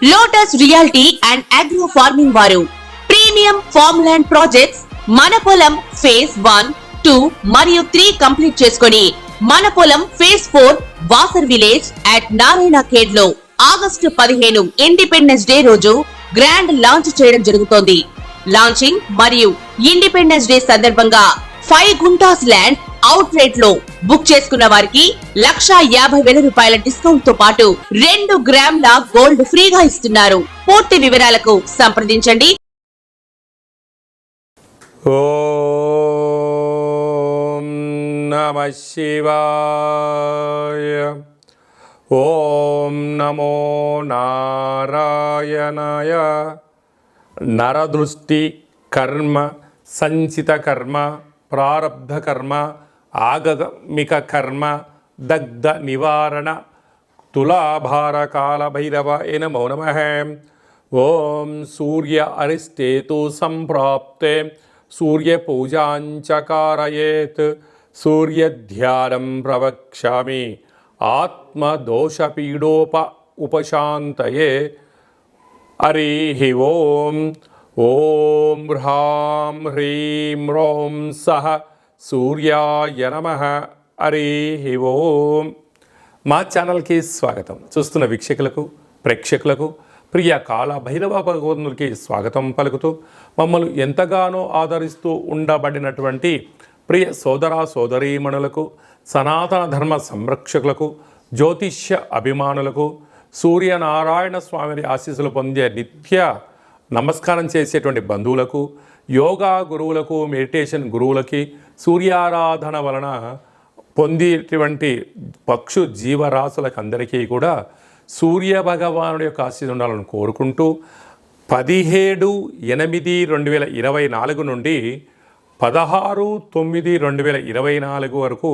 Lotus reality and agro farming వారు premium farm land projects మన పొలం ఫేజ్ 1, 2 మరియు 3 కంప్లీట్ చేసుకొని మన పొలం phase 4 Wasar village at Narayana Khed లో ఆగస్టు 15 ఇండిపెండెన్స్ డే రోజు గ్రాండ్ లాంచ్ చేయడం జరుగుతోంది. లాంచింగ్ మరియు ఇండిపెండెన్స్ డే సందర్భంగా 5 గుంటాస్ ల్యాండ్ అవుట్ రేట్ లో బుక్ చేసుకున్న వారికి 1,50,000 రూపాయల డిస్కౌంట్ తో పాటు 2 గ్రాముల గోల్డ్ ఫ్రీగా ఇస్తున్నారు. పూర్తి వివరాలకు సంప్రదించండి. ఓం నమః శివాయ. ఓం నమో నారాయణాయ. నరదృష్టి కర్మ సంచిత కర్మ ప్రారబ్ధ కర్మ ఆగమిక కర్మ దగ్ధ నివారణ తులాభార కాల భైరవ నమో నమః. ఓం సూర్య అరిష్టేతు సంప్రాప్తే సూర్య పూజాంచ కారయేత్ సూర్యధ్యానం ప్రవక్ష్యామి ఆత్మదోషపీడోప ఉపశాంతయే. హరి ఓం. ఓం హ్రాం హ్రీం రోం సహ సూర్యాయ నమః. హరి ఓం. మా ఛానల్కి స్వాగతం. చూస్తున్న వీక్షకులకు ప్రేక్షకులకు ప్రియ కాల భైరవ భగవంతునికి స్వాగతం పలుకుతూ మమ్మల్ని ఎంతగానో ఆదరిస్తూ ఉండబడినటువంటి ప్రియ సోదర సోదరీమణులకు, సనాతన ధర్మ సంరక్షకులకు, జ్యోతిష్య అభిమానులకు, సూర్యనారాయణ స్వామిని ఆశీస్సులు పొందే నిత్య నమస్కారం చేసేటువంటి బంధువులకు, యోగా గురువులకు, మెడిటేషన్ గురువులకి, సూర్యారాధన వలన పొందేటువంటి పక్షు జీవరాశులకు అందరికీ కూడా సూర్య భగవానుడి యొక్క ఆశీస్సు ఉండాలని కోరుకుంటూ 17/8/2024 నుండి 16/9/2024 వరకు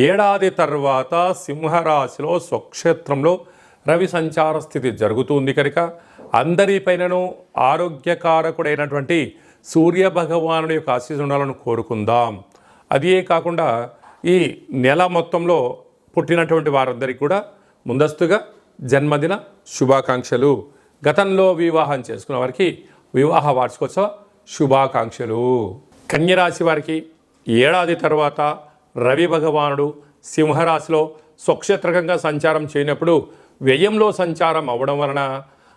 ఏడాది తర్వాత సింహరాశిలో స్వక్షేత్రంలో రవి సంచార స్థితి జరుగుతుంది కనుక అందరిపైనను ఆరోగ్యకారకుడైనటువంటి సూర్య భగవానుడి యొక్క ఆశీస్సు ఉండాలని కోరుకుందాం. అదే కాకుండా ఈ నెల మొత్తంలో పుట్టినటువంటి వారందరికీ కూడా ముందస్తుగా జన్మదిన శుభాకాంక్షలు. గతంలో వివాహం చేసుకున్న వారికి వివాహ వార్షికోత్సవ శుభాకాంక్షలు. కన్యరాశి వారికి ఏడాది తర్వాత రవి భగవానుడు సింహరాశిలో స్వక్షేత్రకంగా సంచారం చేయనప్పుడు వ్యయంలో సంచారం అవ్వడం వలన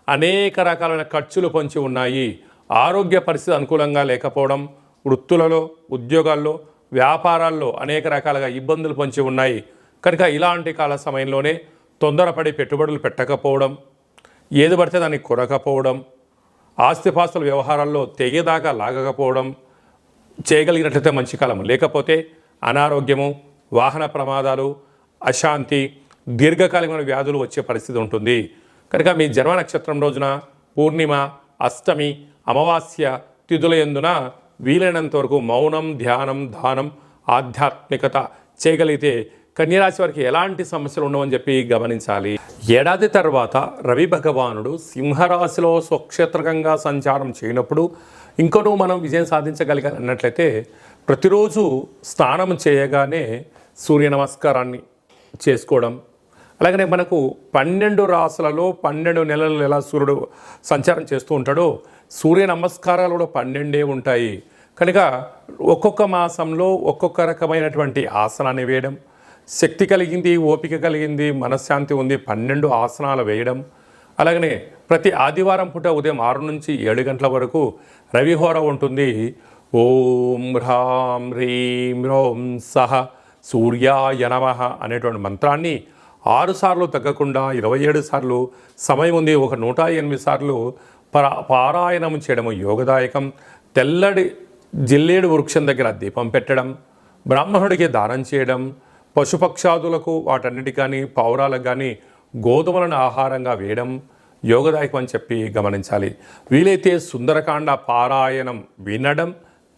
అనేక రకాలైన ఖర్చులు పొంచి ఉన్నాయి. ఆరోగ్య పరిస్థితి అనుకూలంగా లేకపోవడం, వృత్తులలో, ఉద్యోగాల్లో, వ్యాపారాల్లో అనేక రకాలుగా ఇబ్బందులు పొంచి ఉన్నాయి కనుక ఇలాంటి కాల సమయంలోనే తొందరపడి పెట్టుబడులు పెట్టకపోవడం, ఏది పడితే దాన్ని కొరకపోవడం, ఆస్తిపాస్తుల వ్యవహారాల్లో తెగేదాకా లాగకపోవడం చేయగలిగినట్లయితే మంచి కాలం. లేకపోతే అనారోగ్యము, వాహన ప్రమాదాలు, అశాంతి, దీర్ఘకాలికమైన వ్యాధులు వచ్చే పరిస్థితి ఉంటుంది కనుక మీ జన్మ నక్షత్రం రోజున పూర్ణిమ, అష్టమి, అమావాస్య తిథుల యందున వీలైనంత వరకు మౌనం, ధ్యానం, దానం, ఆధ్యాత్మికత చేయగలిగితే కన్యరాశి వారికి ఎలాంటి సమస్యలు ఉండవని చెప్పి గమనించాలి. ఏడాది తర్వాత రవి భగవానుడు సింహరాశిలో స్వక్షేత్రకంగా సంచారం చేయనప్పుడు ఇంకొను మనం విజయం సాధించగలిగాలి అన్నట్లయితే ప్రతిరోజు స్నానం చేయగానే సూర్య నమస్కారాన్ని చేసుకోవడం, అలాగనే మనకు 12 రాశులలో 12 నెలలు ఎలా సూర్యుడు సంచారం చేస్తూ ఉంటాడో సూర్య నమస్కారాలు కూడా 12 ఉంటాయి కనుక ఒక్కొక్క మాసంలో ఒక్కొక్క రకమైనటువంటి ఆసనాన్ని వేయడం, శక్తి కలిగింది, ఓపిక కలిగింది, మనశ్శాంతి ఉంది 12 ఆసనాలు వేయడం, అలాగనే ప్రతి ఆదివారం పూట ఉదయం 6 నుంచి 7 గంటల వరకు రవిహోర ఉంటుంది. ఓం హ్రాం హ్రీం రోం సహ సూర్యాయ నమః అనేటువంటి మంత్రాన్ని 6 సార్లు తగ్గకుండా 27 సార్లు సమయం ఉంది, ఒక 108 సార్లు పారాయణం చేయడము యోగదాయకం. తెల్లడి జిల్లేడు వృక్షం దగ్గర దీపం పెట్టడం, బ్రాహ్మణుడికి దానం చేయడం, పశుపక్షాదులకు వాటన్నిటికి కానీ పౌరాలకు కానీ గోధుమలను ఆహారంగా వేయడం యోగదాయకం అని చెప్పి గమనించాలి. వీలైతే సుందరకాండ పారాయణం వినడం,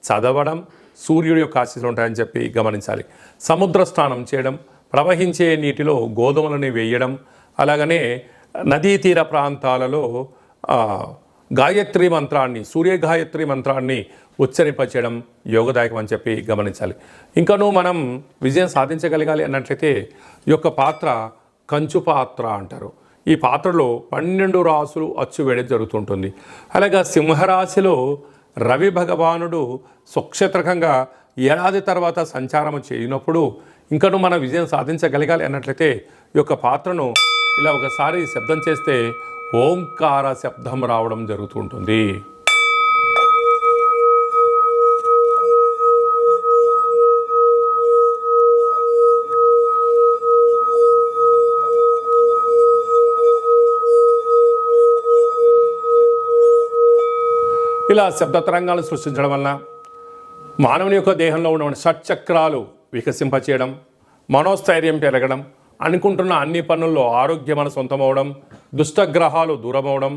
చదవడం సూర్యుడి యొక్క ఆశీస్సులు ఉంటాయని చెప్పి గమనించాలి. సముద్ర స్నానం చేయడం, ప్రవహించే నీటిలో గోధుమలని వేయడం, అలాగనే నదీ తీర ప్రాంతాలలో గాయత్రి మంత్రాన్ని, సూర్య గాయత్రి మంత్రాన్ని ఉచ్చరింపచేయడం యోగదాయకం అని చెప్పి గమనించాలి. ఇంకనూ మనం విజయం సాధించగలగాలి అన్నట్లయితే ఈ యొక్క పాత్ర కంచు పాత్ర అంటారు. ఈ పాత్రలో 12 రాసులు అచ్చు వేయడం జరుగుతుంటుంది. అలాగే సింహరాశిలో రవి భగవానుడు స్వక్షేత్రకంగా ఏడాది తర్వాత సంచారం చేయనప్పుడు ఇంకను మన విజయం సాధించగలగాలి అన్నట్లయితే ఈ యొక్క పాత్రను ఇలా ఒకసారి శబ్దం చేస్తే ఓంకార శబ్దం రావడం జరుగుతుంటుంది. ఇలా శబ్ద తరంగాలు సృష్టించడం వలన మానవుని యొక్క దేహంలో ఉన్న షట్చక్రాలు వికసింపచేయడం, మనోస్థైర్యం పెరగడం, అనుకుంటున్న అన్ని పనుల్లో ఆరోగ్యం మన సొంతమవడం, దుష్టగ్రహాలు దూరమవడం,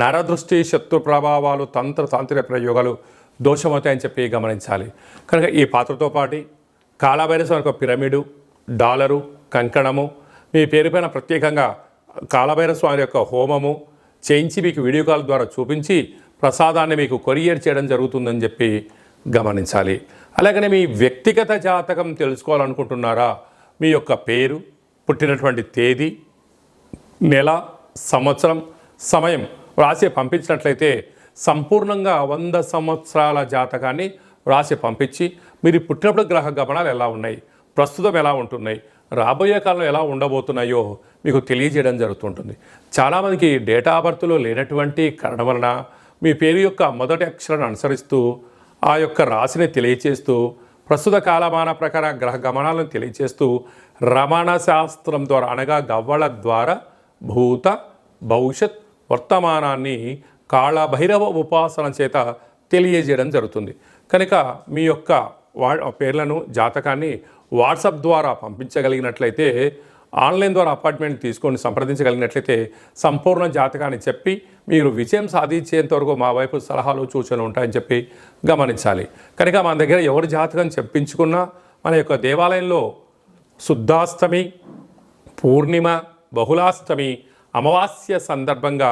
నరదృష్టి శత్రు ప్రభావాలు తాంత్రిక ప్రయోగాలు దోషమవుతాయని చెప్పి గమనించాలి. కనుక ఈ పాత్రతో పాటు కాలభైరవ యొక్క పిరమిడు, డాలరు, కంకణము, మీ పేరుపైన ప్రత్యేకంగా కాలభైరవ స్వామి యొక్క హోమము చేయించి మీకు వీడియో కాల్ ద్వారా చూపించి ప్రసాదాన్ని మీకు కొరియర్ చేయడం జరుగుతుందని చెప్పి గమనించాలి. అలాగనే మీ వ్యక్తిగత జాతకం తెలుసుకోవాలనుకుంటున్నారా? మీ యొక్క పేరు, పుట్టినటువంటి తేదీ, నెల, సంవత్సరం, సమయం రాసి పంపించినట్లయితే సంపూర్ణంగా 100 సంవత్సరాల జాతకాన్ని రాసి పంపించి మీరు పుట్టినప్పుడు గ్రహ గమనాలు ఎలా ఉన్నాయి, ప్రస్తుతం ఎలా ఉంటున్నాయి, రాబోయే కాలంలో ఎలా ఉండబోతున్నాయో మీకు తెలియజేయడం జరుగుతుంటుంది. చాలామందికి డేటా ఆఫ్ బర్త్లో లేనటువంటి కారణం వలన మీ పేరు యొక్క మొదటి అక్షరాన్ని అనుసరిస్తూ ఆ యొక్క రాశిని తెలియచేస్తూ ప్రస్తుత కాలమాన ప్రకార గ్రహ గమనాలను తెలియచేస్తూ రమణ శాస్త్రం ద్వారా అనగా గవ్వల ద్వారా భూత భవిష్యత్ వర్తమానాన్ని కాళభైరవ ఉపాసన చేత తెలియజేయడం జరుగుతుంది. కనుక మీ యొక్క పేర్లను జాతకాన్ని వాట్సాప్ ద్వారా పంపించగలిగినట్లయితే, ఆన్లైన్ ద్వారా అపాయింట్మెంట్ తీసుకొని సంప్రదించగలిగినట్లయితే సంపూర్ణ జాతకాన్ని చెప్పి మీరు విజయం సాధించేంత వరకు మా వైపు సలహాలు సూచనలు ఉంటాయని చెప్పి గమనించాలి. కనుక మన దగ్గర ఎవరి జాతకం చెప్పించుకున్నా మన యొక్క దేవాలయంలో శుద్ధాష్టమి, పూర్ణిమ, బహుళాష్టమి, అమావాస్య సందర్భంగా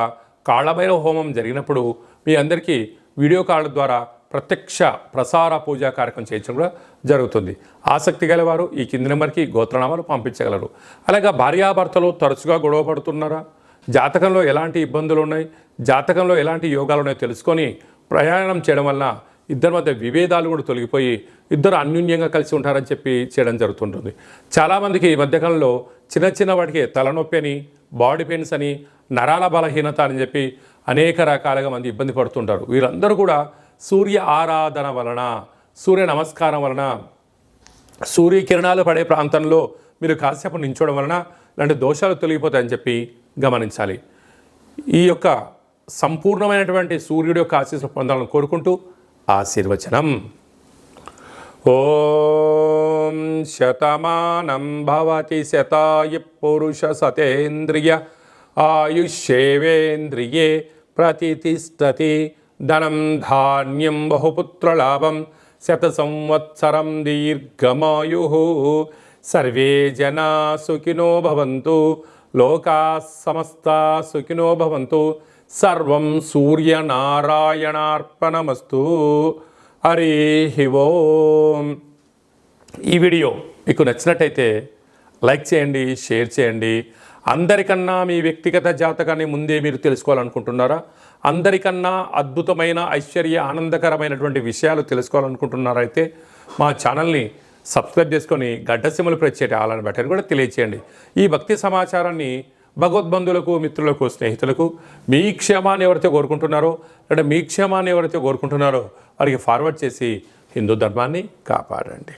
కాళభైరవ హోమం జరిగినప్పుడు మీ అందరికీ వీడియో కాల్ ద్వారా ప్రత్యక్ష ప్రసార పూజా కార్యక్రమం చేయించడం కూడా జరుగుతుంది. ఆసక్తి గలవారు ఈ కింది నెంబర్కి గోత్రనామాలు పంపించగలరు. అలాగే భార్యాభర్తలు తరచుగా గొడవ పడుతున్నారా? జాతకంలో ఎలాంటి ఇబ్బందులు ఉన్నాయి, జాతకంలో ఎలాంటి యోగాలు ఉన్నాయో తెలుసుకొని ప్రయాణం చేయడం వల్ల ఇద్దరి మధ్య విభేదాలు కూడా తొలగిపోయి ఇద్దరు అన్యోన్యంగా కలిసి ఉంటారని చెప్పి చేయడం జరుగుతుంటుంది. చాలామందికి ఈ మధ్యకాలంలో చిన్న వాటికి తలనొప్పి అని, బాడీ పెయిన్స్ అని, నరాల బలహీనత అని చెప్పి అనేక రకాలుగా మంది ఇబ్బంది పడుతుంటారు. వీరందరూ కూడా సూర్య ఆరాధన వలన, సూర్య నమస్కారం వలన, సూర్యకిరణాలు పడే ప్రాంతంలో మీరు కాసేపు నించోవడం వలన ఇలాంటి దోషాలు తొలగిపోతాయని చెప్పి గమనించాలి. ఈ యొక్క సంపూర్ణమైనటువంటి సూర్యుడి యొక్క ఆశీస్సులు పొందాలని కోరుకుంటూ ఆశీర్వచనం. ఓం శతమానం భవతి శతాయు పురుష సతేంద్రియ ఆయుష్యేవేంద్రియే ప్రతితిష్టతి ధనం ధాన్యం బహుపుత్రలాభం శత సంవత్సరం దీర్ఘమాయు. సర్వే జనా సుఖినో భవంతు, లోకా సమస్తా సుఖినో భవంతు. సర్వం సూర్యనారాయణార్పణమస్తు. హరి ఓం. ఈ వీడియో మీకు నచ్చినట్టయితే లైక్ చేయండి, షేర్ చేయండి. అందరికన్నా మీ వ్యక్తిగత జాతకాన్ని ముందే మీరు తెలుసుకోవాలనుకుంటున్నారా? అందరికన్నా అద్భుతమైన ఐశ్వర్య ఆనందకరమైనటువంటి విషయాలు తెలుసుకోవాలనుకుంటున్నారైతే మా ఛానల్ని సబ్స్క్రైబ్ చేసుకొని గడ్డ సిమ్ములు ప్రెస్ చేయండి, ఆలని బటన్ కూడా తెలియచేయండి. ఈ భక్తి సమాచారాన్ని భగవద్బంధువులకు, మిత్రులకు, స్నేహితులకు మీ క్షేమాన్ని ఎవరైతే కోరుకుంటున్నారో లేదా మీ క్షేమాన్ని ఎవరైతే కోరుకుంటున్నారో వారికి ఫార్వర్డ్ చేసి హిందూ ధర్మాన్ని కాపాడండి.